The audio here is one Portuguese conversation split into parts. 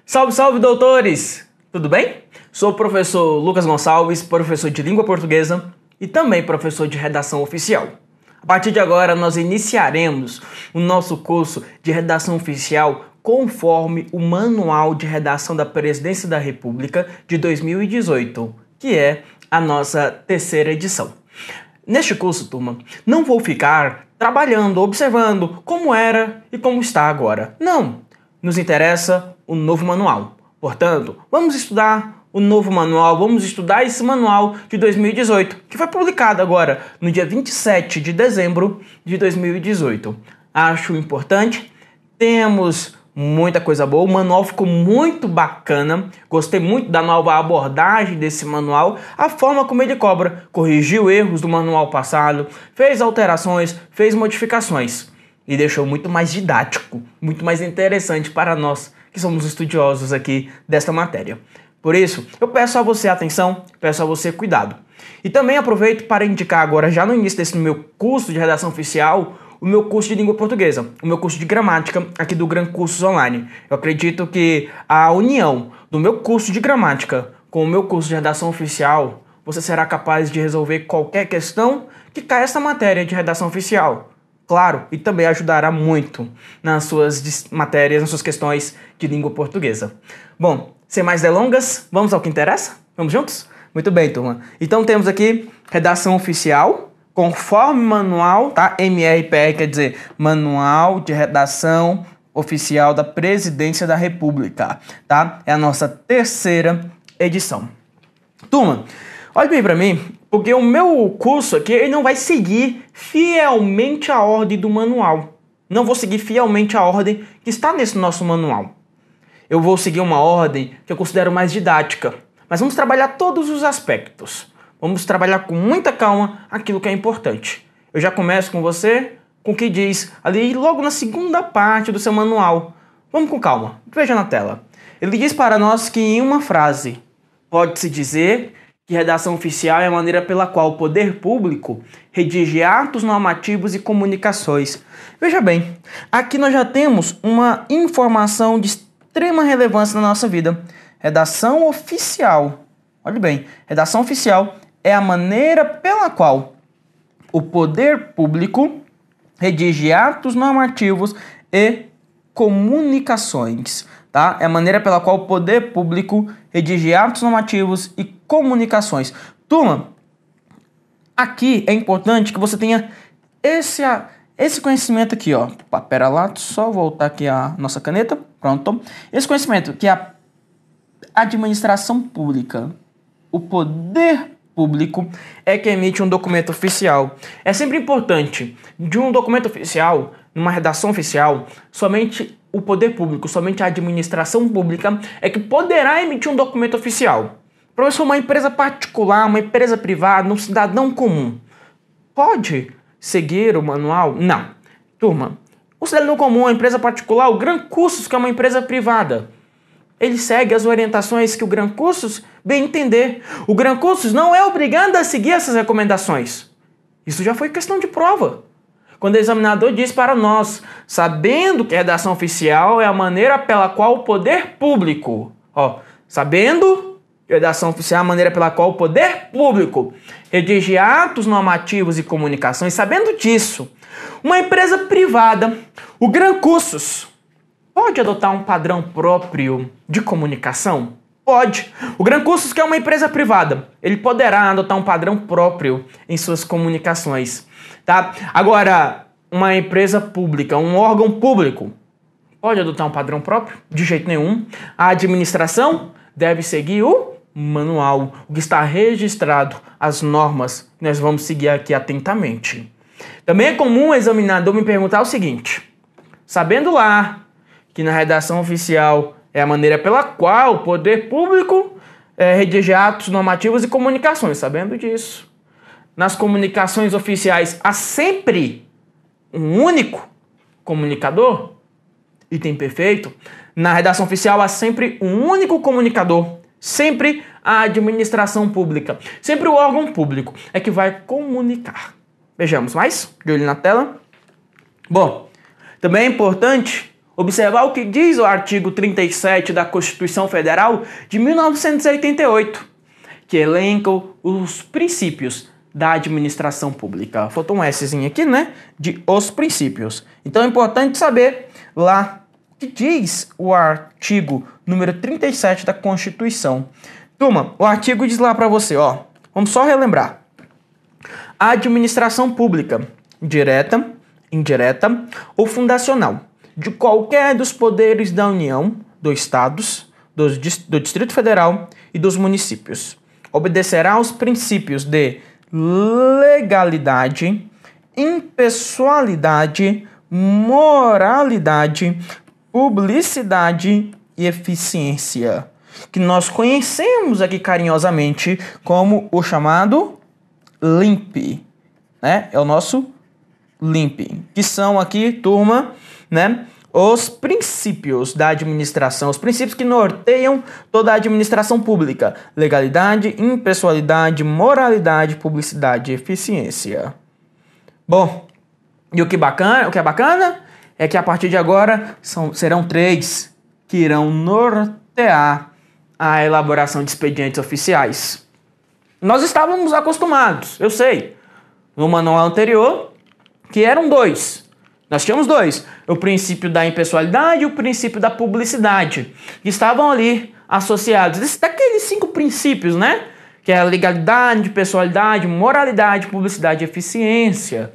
Salve, salve, doutores! Tudo bem? Sou o professor Lucas Gonçalves, professor de língua portuguesa e também professor de redação oficial. A partir de agora, nós iniciaremos o nosso curso de redação oficial conforme o Manual de Redação da Presidência da República de 2018, que é a nossa terceira edição. Neste curso, turma, não vou ficar trabalhando, observando como era e como está agora. Não! Nos interessa o novo manual. Portanto, vamos estudar o novo manual, vamos estudar esse manual de 2018, que foi publicado agora no dia 27 de dezembro de 2018. Acho importante, temos muita coisa boa, o manual ficou muito bacana, gostei muito da nova abordagem desse manual, a forma como ele cobra, corrigiu erros do manual passado, fez alterações, fez modificações e deixou muito mais didático, muito mais interessante para nós que somos estudiosos aqui desta matéria. Por isso, eu peço a você atenção, peço a você cuidado. E também aproveito para indicar agora, já no início desse meu curso de redação oficial, o meu curso de língua portuguesa, o meu curso de gramática aqui do Gran Cursos Online. Eu acredito que a união do meu curso de gramática com o meu curso de redação oficial, você será capaz de resolver qualquer questão que caia essa matéria de redação oficial. Claro, e também ajudará muito nas suas matérias, nas suas questões de língua portuguesa. Bom, sem mais delongas, vamos ao que interessa? Vamos juntos? Muito bem, turma. Então temos aqui redação oficial, conforme manual, tá? MRPR quer dizer Manual de Redação Oficial da Presidência da República, tá? É a nossa terceira edição. Turma, olha bem para mim, porque o meu curso aqui ele não vai seguir fielmente a ordem do manual. Não vou seguir fielmente a ordem que está nesse nosso manual. Eu vou seguir uma ordem que eu considero mais didática. Mas vamos trabalhar todos os aspectos. Vamos trabalhar com muita calma aquilo que é importante. Eu já começo com você, com o que diz ali logo na segunda parte do seu manual. Vamos com calma, veja na tela. Ele diz para nós que em uma frase pode-se dizer que redação oficial é a maneira pela qual o poder público redige atos normativos e comunicações. Veja bem, aqui nós já temos uma informação de extrema relevância na nossa vida. Redação oficial. Olha bem, redação oficial é a maneira pela qual o poder público redige atos normativos e comunicações. Tá? É a maneira pela qual o poder público redige atos normativos e comunicações. Turma, aqui é importante que você tenha esse conhecimento aqui, ó. Pera lá, só voltar aqui a nossa caneta. Pronto. Esse conhecimento que a administração pública, o poder público é que emite um documento oficial. É sempre importante, de um documento oficial, numa redação oficial, somente o poder público, somente a administração pública é que poderá emitir um documento oficial. Professor, uma empresa particular, uma empresa privada, um cidadão comum, pode seguir o manual? Não. Turma, o cidadão comum, a empresa particular, o Gran Cursos, que é uma empresa privada, ele segue as orientações que o Gran Cursos bem entender. O Gran Cursos não é obrigado a seguir essas recomendações. Isso já foi questão de prova. Quando o examinador diz para nós, sabendo que a redação oficial é a maneira pela qual o poder público, sabendo que a redação oficial é a maneira pela qual o poder público redige atos normativos e comunicações, sabendo disso, uma empresa privada, o Gran Cursos, pode adotar um padrão próprio de comunicação? Pode. O Gran Cursos, que é uma empresa privada, ele poderá adotar um padrão próprio em suas comunicações. Tá? Agora, uma empresa pública, um órgão público, pode adotar um padrão próprio? De jeito nenhum. A administração deve seguir o manual, o que está registrado, as normas que nós vamos seguir aqui atentamente. Também é comum o examinador me perguntar o seguinte, sabendo lá que na redação oficial é a maneira pela qual o poder público redige atos normativos e comunicações, sabendo disso, nas comunicações oficiais há sempre um único comunicador, item perfeito. Na redação oficial há sempre um único comunicador, sempre a administração pública, sempre o órgão público é que vai comunicar. Vejamos mais, de olho na tela. Bom, também é importante observar o que diz o artigo 37 da Constituição Federal de 1988, que elenca os princípios da administração pública. Faltou um Szinho aqui, né? De os princípios. Então é importante saber lá o que diz o artigo número 37 da Constituição. Turma, o artigo diz lá para você, ó. Vamos só relembrar. A administração pública, direta, indireta ou fundacional, de qualquer dos poderes da União, dos Estados, do Distrito Federal e dos municípios, obedecerá aos princípios de legalidade, impessoalidade, moralidade, publicidade e eficiência, que nós conhecemos aqui carinhosamente como o chamado LIMP, né? É o nosso LIMP, que são aqui, turma, né? Os princípios da administração, os princípios que norteiam toda a administração pública: legalidade, impessoalidade, moralidade, publicidade e eficiência. Bom, e o que é bacana é que a partir de agora serão 3 que irão nortear a elaboração de expedientes oficiais. Nós estávamos acostumados, eu sei, no manual anterior, que eram 2. Nós tínhamos 2, o princípio da impessoalidade e o princípio da publicidade, que estavam ali associados. Daqueles 5 princípios, né? Que é a legalidade, pessoalidade, moralidade, publicidade e eficiência.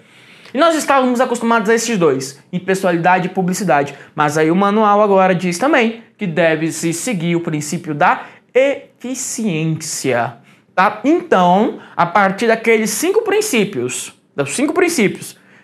E nós estávamos acostumados a esses 2, impessoalidade e publicidade. Mas aí o manual agora diz também que deve-se seguir o princípio da eficiência. Tá? Então, a partir daqueles 5 princípios,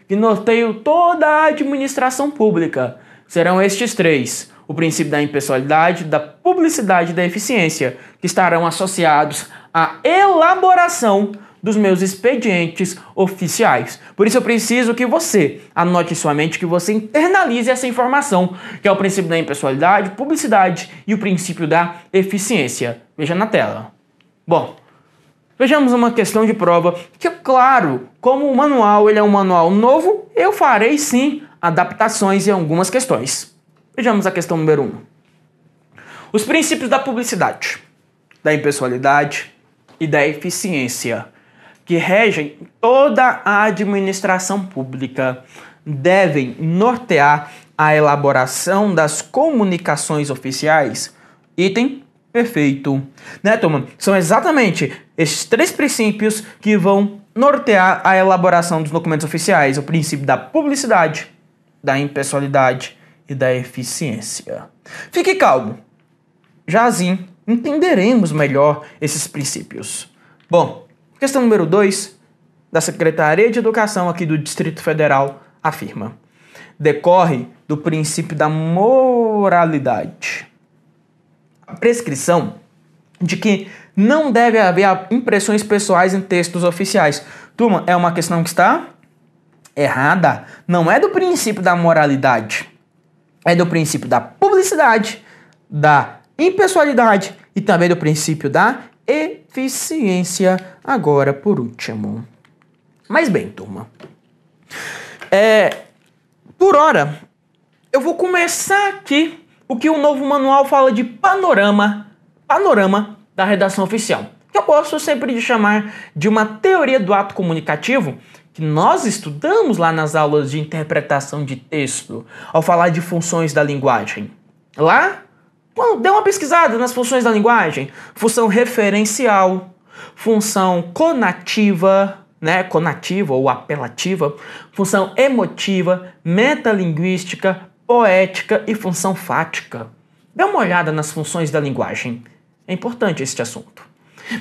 que norteiam toda a administração pública, serão estes 3. O princípio da impessoalidade, da publicidade e da eficiência, que estarão associados à elaboração dos meus expedientes oficiais. Por isso eu preciso que você anote em sua mente, que você internalize essa informação, que é o princípio da impessoalidade, publicidade e o princípio da eficiência. Veja na tela. Bom, vejamos uma questão de prova que, claro, como o manual ele é um manual novo, eu farei sim adaptações em algumas questões. Vejamos a questão número 1. Os princípios da publicidade, da impessoalidade e da eficiência, que regem toda a administração pública, devem nortear a elaboração das comunicações oficiais. Item perfeito. Né, turma? São exatamente esses 3 princípios que vão nortear a elaboração dos documentos oficiais. O princípio da publicidade, da impessoalidade e da eficiência. Fique calmo. Já assim, entenderemos melhor esses princípios. Bom, questão número 2 da Secretaria de Educação aqui do Distrito Federal afirma: decorre do princípio da moralidade a prescrição de que não deve haver impressões pessoais em textos oficiais. Turma, é uma questão que está errada. Não é do princípio da moralidade. É do princípio da publicidade, da impessoalidade e também do princípio da eficiência, agora por último. Mas bem, turma, por hora, eu vou começar aqui o que o novo manual fala de panorama da redação oficial, que eu posso sempre chamar de uma teoria do ato comunicativo, que nós estudamos lá nas aulas de interpretação de texto, ao falar de funções da linguagem. Lá, dê uma pesquisada nas funções da linguagem: função referencial, função conativa, né, conativa ou apelativa, função emotiva, metalinguística, poética e função fática. Dê uma olhada nas funções da linguagem. É importante este assunto.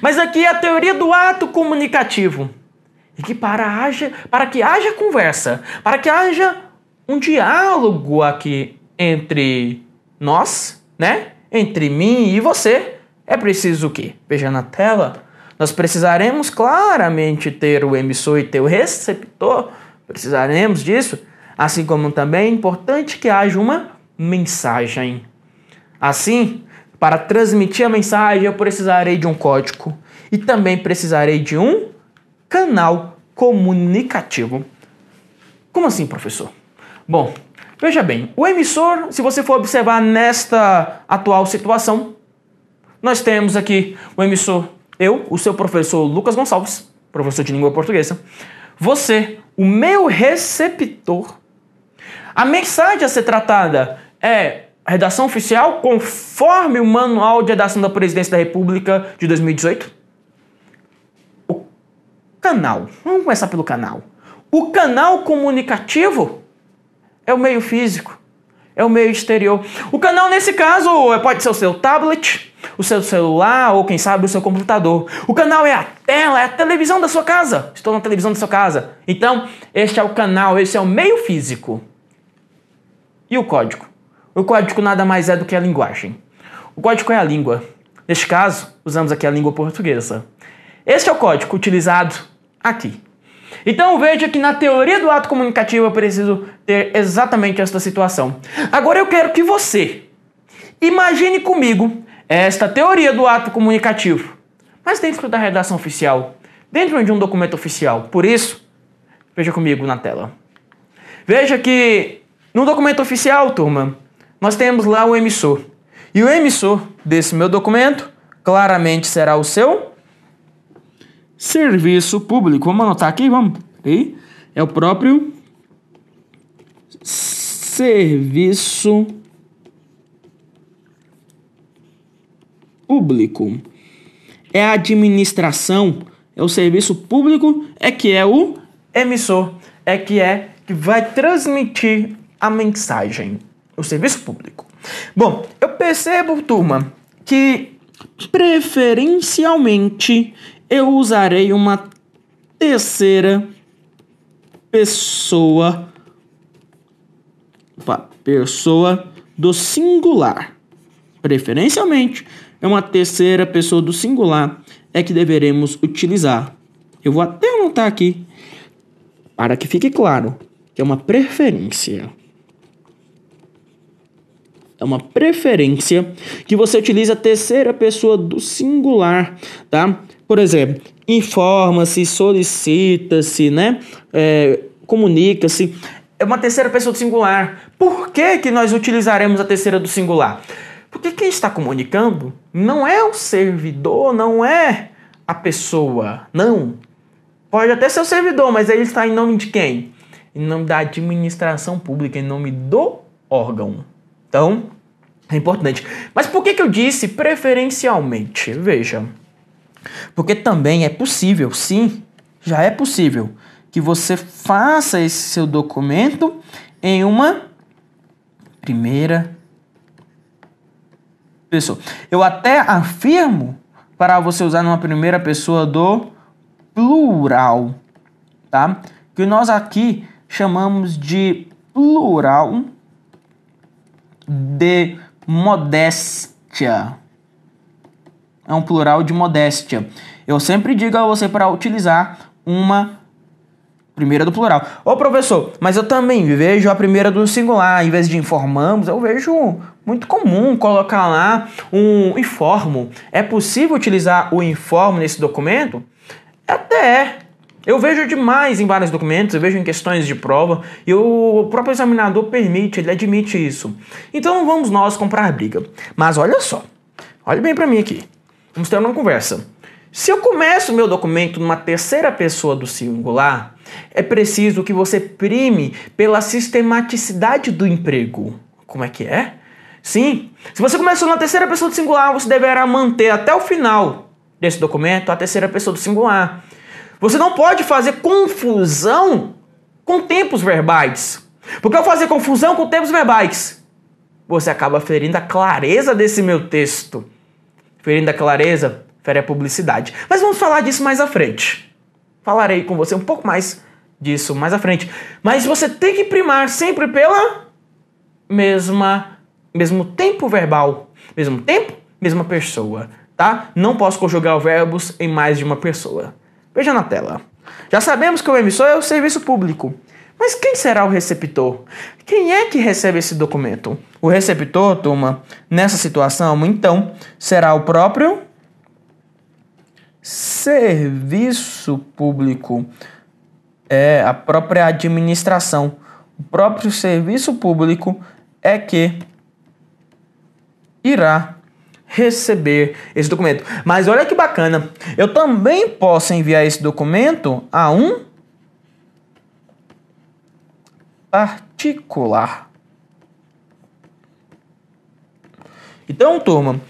Mas aqui é a teoria do ato comunicativo. E que para que haja conversa, para que haja um diálogo aqui entre nós, né? Entre mim e você, é preciso o quê? Veja na tela. Nós precisaremos claramente ter o emissor e ter o receptor. Precisaremos disso. Assim como também é importante que haja uma mensagem. Assim, para transmitir a mensagem, eu precisarei de um código e também precisarei de um canal comunicativo. Como assim, professor? Bom, Veja bem, o emissor, se você for observar nesta atual situação, nós temos aqui o emissor, eu, o seu professor Lucas Gonçalves, professor de língua portuguesa, você, o meu receptor. A mensagem a ser tratada é a redação oficial conforme o Manual de Redação da Presidência da República de 2018. O canal, vamos começar pelo canal. O canal comunicativo é o meio físico, é o meio exterior. O canal, nesse caso, pode ser o seu tablet, o seu celular ou, quem sabe, o seu computador. O canal é a tela, é a televisão da sua casa. Estou na televisão da sua casa. Então, este é o canal, esse é o meio físico. E o código? O código nada mais é do que a linguagem. O código é a língua. Neste caso, usamos aqui a língua portuguesa. Este é o código utilizado aqui. Então veja que na teoria do ato comunicativo eu preciso ter exatamente esta situação. Agora eu quero que você imagine comigo esta teoria do ato comunicativo, mas dentro da redação oficial, dentro de um documento oficial. Por isso, veja comigo na tela. Veja que no documento oficial, turma, nós temos lá o emissor. E o emissor desse meu documento claramente será o seu serviço público. Vamos anotar aqui, vamos. Aí é o próprio serviço público. É a administração, é o serviço público, é que é o emissor, é que vai transmitir a mensagem, o serviço público. Bom, eu percebo, turma, que preferencialmente eu usarei uma terceira pessoa do singular. Preferencialmente, é uma terceira pessoa do singular é que deveremos utilizar. Eu vou até anotar aqui para que fique claro que é uma preferência. É uma preferência que você utiliza a terceira pessoa do singular, tá? Por exemplo, informa-se, solicita-se, né? Comunica-se. É uma terceira pessoa do singular. Por que nós utilizaremos a terceira do singular? Porque quem está comunicando não é o servidor, não é a pessoa. Não. Pode até ser o servidor, mas ele está em nome de quem? Em nome da administração pública, em nome do órgão. Então, é importante. Mas por que eu disse preferencialmente? Veja. Porque também é possível, sim, já é possível, que você faça esse seu documento em uma primeira pessoa. Eu até afirmo para você usar numa primeira pessoa do plural, tá? Que nós aqui chamamos de plural de modéstia. É um plural de modéstia. Eu sempre digo a você para utilizar uma primeira do plural. Ô professor, mas eu também vejo a primeira do singular. Em vez de informamos, eu vejo muito comum colocar lá um informo. É possível utilizar o informo nesse documento? Até é. Eu vejo demais em vários documentos, eu vejo em questões de prova, e o próprio examinador permite, ele admite isso. Então não vamos nós comprar briga. Mas olha só, olha bem para mim aqui. Vamos ter uma conversa. Se eu começo o meu documento numa terceira pessoa do singular, é preciso que você prime pela sistematicidade do emprego. Como é que é? Sim, se você começou na terceira pessoa do singular, você deverá manter até o final desse documento a terceira pessoa do singular. Você não pode fazer confusão com tempos verbais. Porque ao fazer confusão com tempos verbais, você acaba ferindo a clareza desse meu texto. Ferindo a clareza, fere a publicidade. Mas vamos falar disso mais à frente. Falarei com você um pouco mais disso mais à frente. Mas você tem que primar sempre pela mesmo tempo verbal. Mesmo tempo, mesma pessoa, tá? Não posso conjugar verbos em mais de uma pessoa. Veja na tela. Já sabemos que o emissor é o serviço público. Mas quem será o receptor? Quem é que recebe esse documento? O receptor, turma, nessa situação, então, será o próprio serviço público. É a própria administração. o próprio serviço público é que irá receber esse documento. Mas olha que bacana, eu também posso enviar esse documento a um particular. Então, turma,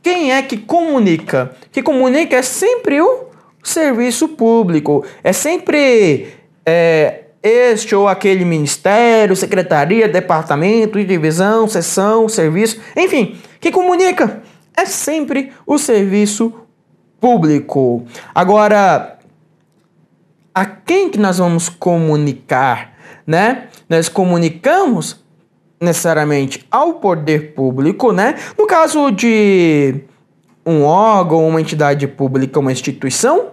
quem é que comunica? Quem comunica é sempre o serviço público. É sempre este ou aquele ministério, secretaria, departamento, divisão, seção, serviço, enfim, quem comunica é sempre o serviço público. Agora, a quem que nós vamos comunicar, né? Nós comunicamos necessariamente ao poder público, né? No caso de um órgão, uma entidade pública, uma instituição,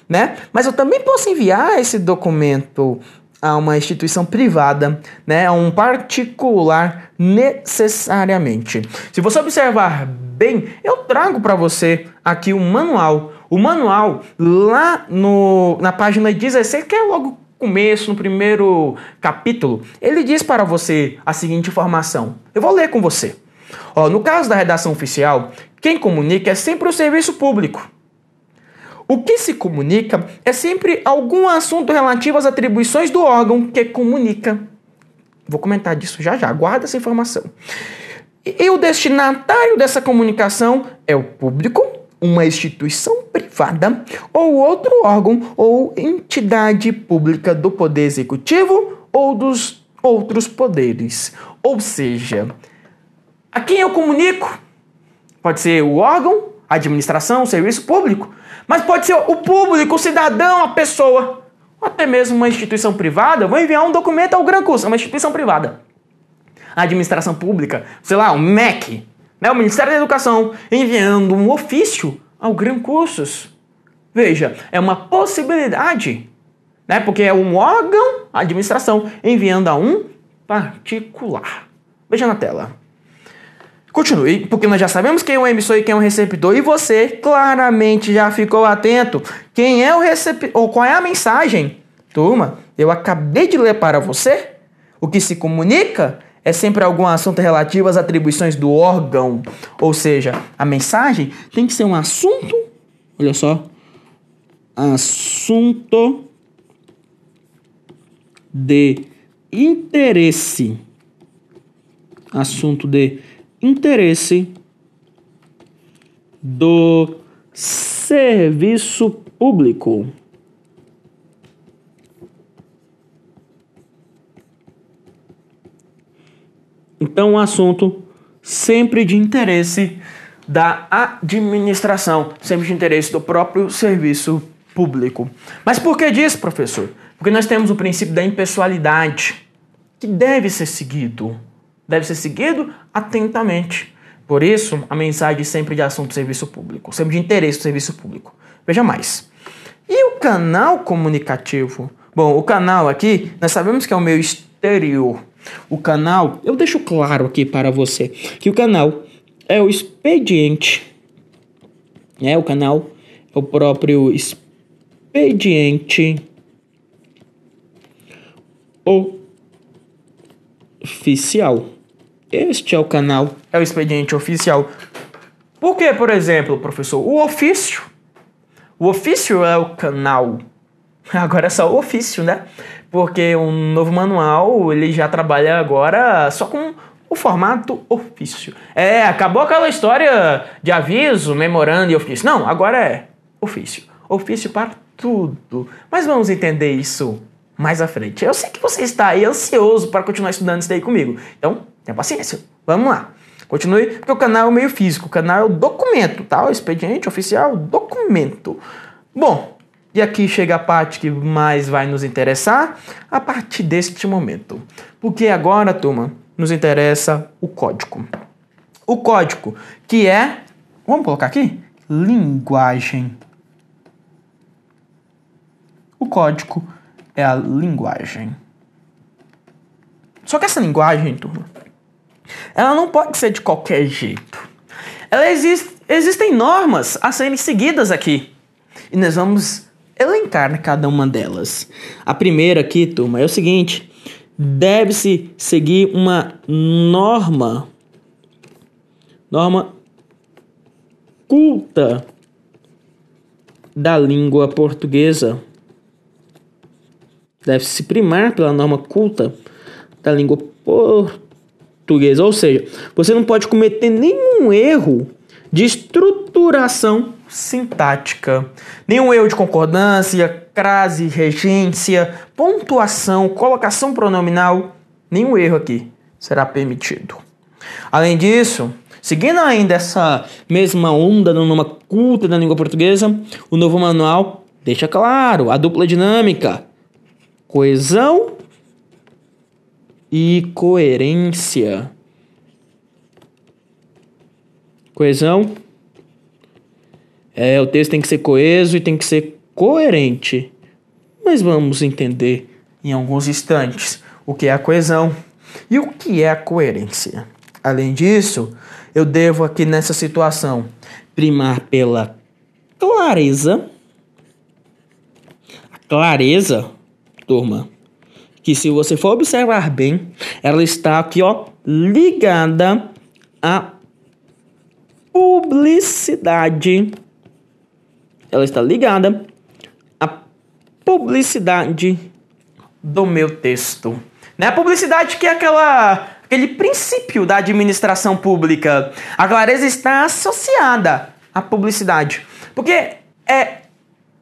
né? Mas eu também posso enviar esse documento a uma instituição privada, né? A um particular necessariamente. Se você observar bem, eu trago para você aqui um manual. O manual lá na página 16, que é logo começo, no primeiro capítulo, ele diz para você a seguinte informação. Eu vou ler com você. No caso da redação oficial, quem comunica é sempre o serviço público. O que se comunica é sempre algum assunto relativo às atribuições do órgão que comunica. Vou comentar disso já já, guarda essa informação. E o destinatário dessa comunicação é o público, uma instituição privada ou outro órgão ou entidade pública do Poder Executivo ou dos outros poderes. Ou seja, a quem eu comunico pode ser o órgão, a administração, o serviço público, mas pode ser o público, o cidadão, a pessoa, ou até mesmo uma instituição privada. Eu vou enviar um documento ao Gran Cursos, uma instituição privada. A administração pública, sei lá, o MEC, né, o Ministério da Educação, enviando um ofício ao Gran Cursos. Veja, é uma possibilidade, né, porque é um órgão, a administração, enviando a um particular. Veja na tela. Continue, porque nós já sabemos quem é o emissor e quem é o receptor, e você claramente já ficou atento. Quem é o receptor, ou qual é a mensagem? Turma, eu acabei de ler para você. O que se comunica é sempre algum assunto relativo às atribuições do órgão. Ou seja, a mensagem tem que ser um assunto, olha só, assunto de interesse. Assunto de interesse do serviço público. Então, um assunto sempre de interesse da administração, sempre de interesse do próprio serviço público. Mas por que disso, professor? Porque nós temos o princípio da impessoalidade, que deve ser seguido atentamente. Por isso, a mensagem sempre de assunto do serviço público, sempre de interesse do serviço público. Veja mais. E o canal comunicativo? Bom, o canal aqui, nós sabemos que é o meio exterior. O canal, eu deixo claro aqui para você, que o canal é o expediente. O canal é o próprio expediente oficial. Este é o canal, é o expediente oficial. Por que, por exemplo, professor? O ofício é o canal. Agora é só o ofício, né? Porque o novo manual, ele já trabalha agora só com o formato ofício. Acabou aquela história de aviso, memorando e ofício. Não, agora é ofício. Ofício para tudo. Mas vamos entender isso mais à frente. Eu sei que você está aí ansioso para continuar estudando isso daí comigo. Então, tenha paciência. Vamos lá. Continue, porque o canal é o meio físico. O canal é o documento, tá? O expediente oficial, documento. Bom, e aqui chega a parte que mais vai nos interessar a partir deste momento. Porque agora, turma, nos interessa o código. O código, que é, vamos colocar aqui, linguagem. O código é a linguagem. Só que essa linguagem, turma, ela não pode ser de qualquer jeito. Existem normas a serem seguidas aqui. E nós vamos elencar cada uma delas. A primeira aqui, turma, é o seguinte. deve-se seguir uma norma culta da língua portuguesa. Deve-se primar pela norma culta da língua portuguesa. Ou seja, você não pode cometer nenhum erro de estruturação sintática, nenhum erro de concordância, crase, regência, pontuação, colocação pronominal, nenhum erro aqui será permitido. Além disso, seguindo ainda essa mesma onda da norma culta da língua portuguesa, o novo manual deixa claro a dupla dinâmica, coesão e coerência. Coesão. O texto tem que ser coeso e tem que ser coerente. Mas vamos entender em alguns instantes o que é a coesão e o que é a coerência. Além disso, eu devo aqui nessa situação primar pela clareza. A clareza, turma, que se você for observar bem, ela está aqui, ligada à publicidade. Ela está ligada à publicidade do meu texto. A publicidade que é aquele princípio da administração pública. A clareza está associada à publicidade. Porque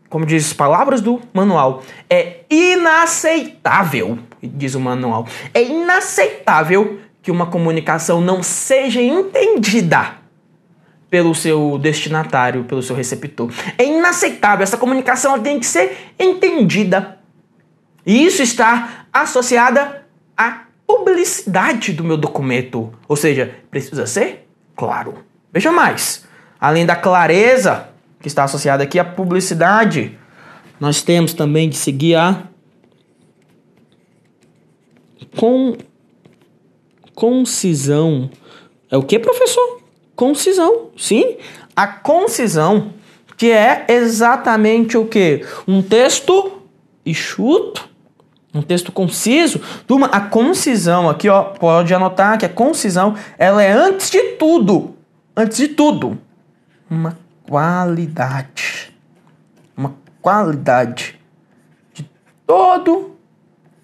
como diz as palavras do manual, é inaceitável, diz o manual, é inaceitável que uma comunicação não seja entendida pelo seu destinatário, pelo seu receptor. É inaceitável, essa comunicação tem que ser entendida. E isso está associada à publicidade do meu documento. Ou seja, precisa ser claro. Veja mais, além da clareza que está associada aqui à publicidade, nós temos também que seguir a concisão. É o que, professor? Concisão, sim. A concisão, que é exatamente o quê? Um texto enxuto, um texto conciso. Turma, a concisão aqui, pode anotar que a concisão, ela é antes de tudo, uma qualidade. Uma qualidade de todo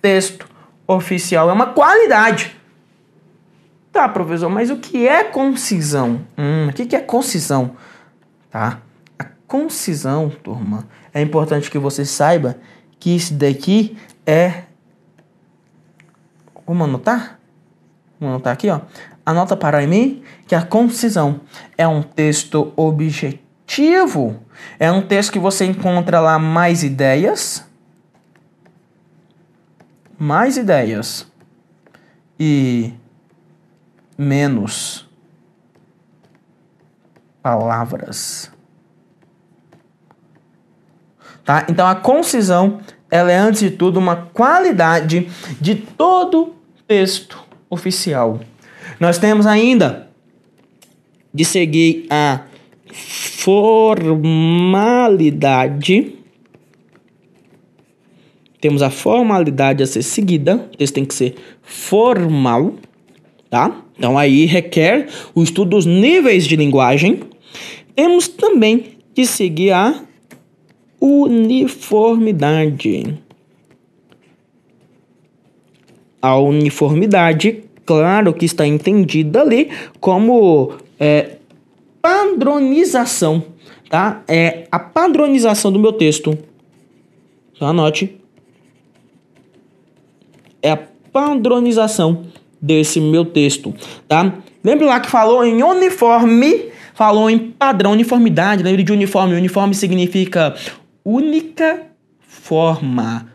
texto oficial. É uma qualidade. Tá, professor, mas o que é concisão? O que é concisão? Tá? A concisão, turma, é importante que você saiba que isso daqui é... Vamos anotar? Vamos anotar aqui, Anota para mim que a concisão é um texto objetivo. É um texto que você encontra lá mais ideias. E menos palavras. Tá? Então a concisão, ela é antes de tudo uma qualidade de todo texto oficial. Nós temos ainda de seguir a formalidade. Temos a formalidade a ser seguida. O texto tem que ser formal, tá? Então aí requer o estudo dos níveis de linguagem. Temos também de seguir a uniformidade. A uniformidade, claro que está entendida ali como padronização, tá? É a padronização do meu texto. Então, anote. É a padronização desse meu texto, tá? Lembre lá que falou em uniforme, falou em padrão, uniformidade. Lembre de uniforme. Uniforme significa única forma,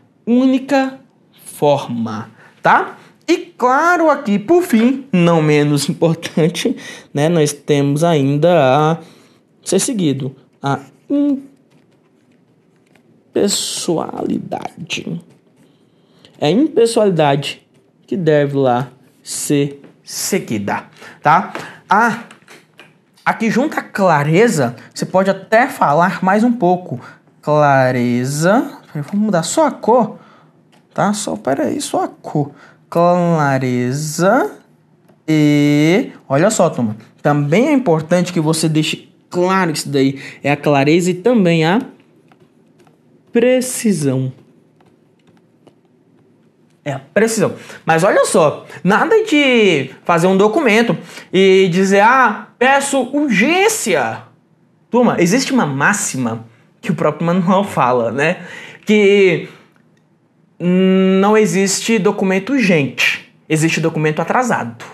tá? E claro, aqui, por fim, não menos importante, né? Nós temos ainda a ser seguido a impessoalidade. É a impessoalidade que deve lá ser seguida, tá? Aqui junto à clareza, você pode até falar mais um pouco. Clareza, vamos mudar só a cor, tá? Só a cor. clareza e... Olha só, turma. Também é importante que você deixe claro isso daí. É a clareza e também a precisão. É a precisão. Mas olha só. Nada de fazer um documento e dizer, peço urgência. Turma, existe uma máxima que o próprio manual fala, né? Que não existe documento urgente, existe documento atrasado,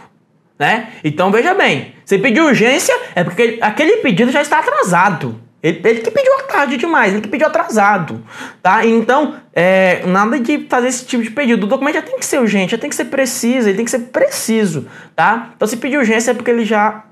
né? Então veja bem, você pediu urgência é porque aquele pedido já está atrasado. Ele que pediu tarde demais, ele que pediu atrasado, tá? Então, nada de fazer esse tipo de pedido. O documento já tem que ser urgente, já tem que ser preciso, ele tem que ser preciso, tá? Então se pedir urgência é porque ele já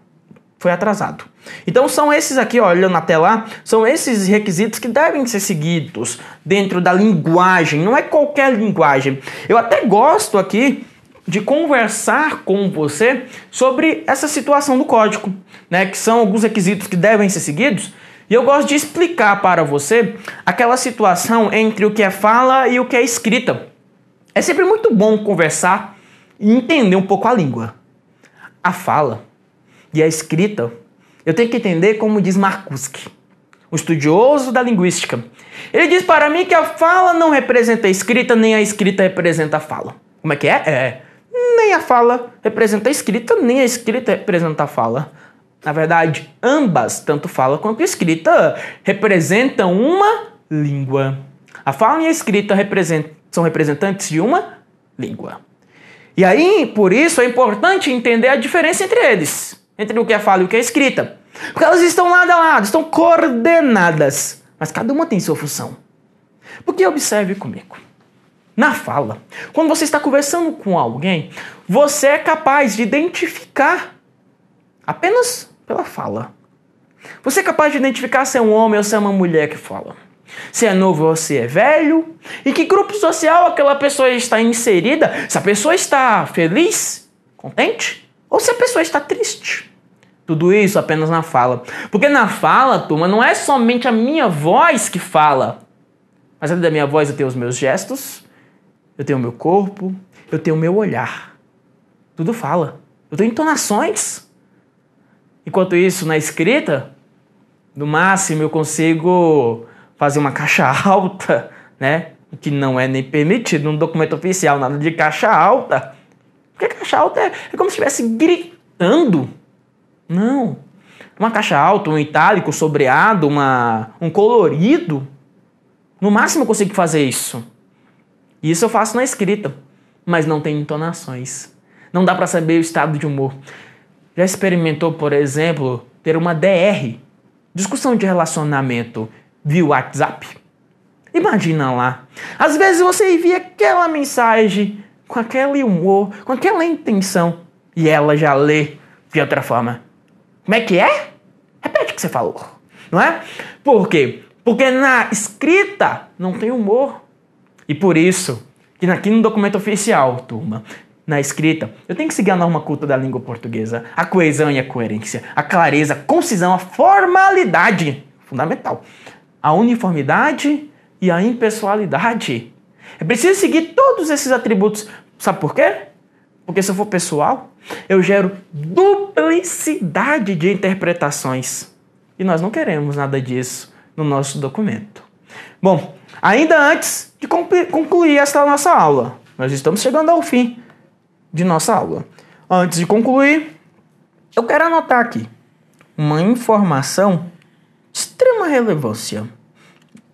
foi atrasado. Então são esses aqui, ó, olhando na tela, são esses requisitos que devem ser seguidos dentro da linguagem, não é qualquer linguagem. Eu até gosto aqui de conversar com você sobre essa situação do código, né, que são alguns requisitos que devem ser seguidos, e eu gosto de explicar para você aquela situação entre o que é fala e o que é escrita. É sempre muito bom conversar e entender um pouco a língua. A fala e a escrita, eu tenho que entender como diz Marcuski, um estudioso da linguística. Ele diz para mim que a fala não representa a escrita, nem a escrita representa a fala. Como é que é? Nem a fala representa a escrita, nem a escrita representa a fala. Na verdade, ambas, tanto fala quanto escrita, representam uma língua. A fala e a escrita são representantes de uma língua. E aí, por isso, é importante entender a diferença entre eles. Entre o que é fala e o que é escrita. Porque elas estão lado a lado, estão coordenadas. Mas cada uma tem sua função. Porque observe comigo. Na fala, quando você está conversando com alguém, você é capaz de identificar apenas pela fala. Você é capaz de identificar se é um homem ou se é uma mulher que fala. Se é novo ou se é velho. Em que grupo social aquela pessoa está inserida. Se a pessoa está feliz, contente, ou se a pessoa está triste. Tudo isso apenas na fala. Porque na fala, turma, não é somente a minha voz que fala. Mas além da minha voz eu tenho os meus gestos, eu tenho o meu corpo, eu tenho o meu olhar. Tudo fala. Eu tenho entonações. Enquanto isso, na escrita, no máximo eu consigo fazer uma caixa alta, né? O que não é nem permitido num documento oficial, nada de caixa alta. Porque caixa alta é como se estivesse gritando. Não. Uma caixa alta, um itálico sobreado, um colorido. No máximo eu consigo fazer isso. E isso eu faço na escrita. Mas não tem entonações. Não dá para saber o estado de humor. Já experimentou, por exemplo, ter uma DR, discussão de relacionamento, via WhatsApp? Imagina lá. Às vezes você envia aquela mensagem com aquele humor, com aquela intenção, e ela já lê de outra forma. Como é que é? Repete o que você falou, não é? Por quê? Porque na escrita não tem humor. E por isso, que aqui no documento oficial, turma, na escrita, eu tenho que seguir a norma culta da língua portuguesa, a coesão e a coerência, a clareza, a concisão, a formalidade, fundamental, a uniformidade e a impessoalidade. É preciso seguir todos esses atributos. Sabe por quê? Porque se eu for pessoal, eu gero duplicidade de interpretações. E nós não queremos nada disso no nosso documento. Bom, ainda antes de concluir esta nossa aula, nós estamos chegando ao fim de nossa aula. Antes de concluir, eu quero anotar aqui uma informação de extrema relevância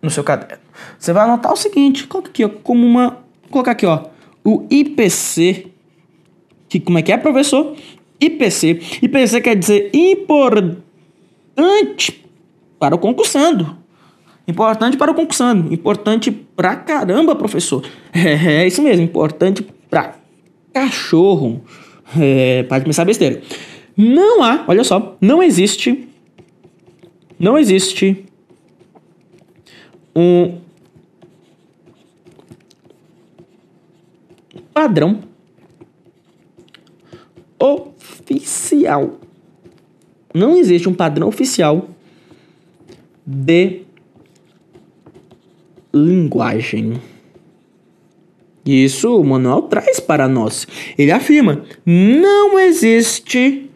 no seu caderno. Você vai anotar o seguinte, coloca aqui, ó, colocar aqui, ó, o IPC. Como é que é, professor? IPC. IPC quer dizer importante para o concursando. Importante para o concursando. Importante pra caramba, professor. É isso mesmo, importante pra cachorro. Pode pensar besteira. Não há, olha só, não existe um padrão oficial. Não existe um padrão oficial de linguagem. Isso o manual traz para nós. Ele afirma: não existe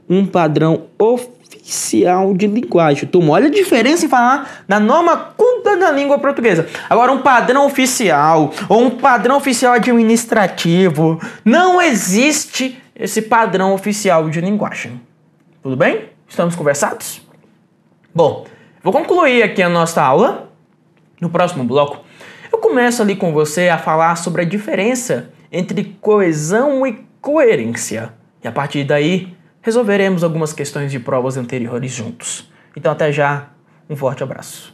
um padrão oficial de linguagem. Tu olha a diferença em falar na norma culta da língua portuguesa. Agora, um padrão oficial ou um padrão oficial administrativo, não existe esse padrão oficial de linguagem. Tudo bem? Estamos conversados? Bom, vou concluir aqui a nossa aula. No próximo bloco, eu começo ali com você a falar sobre a diferença entre coesão e coerência. E a partir daí, resolveremos algumas questões de provas anteriores juntos. Então até já, um forte abraço.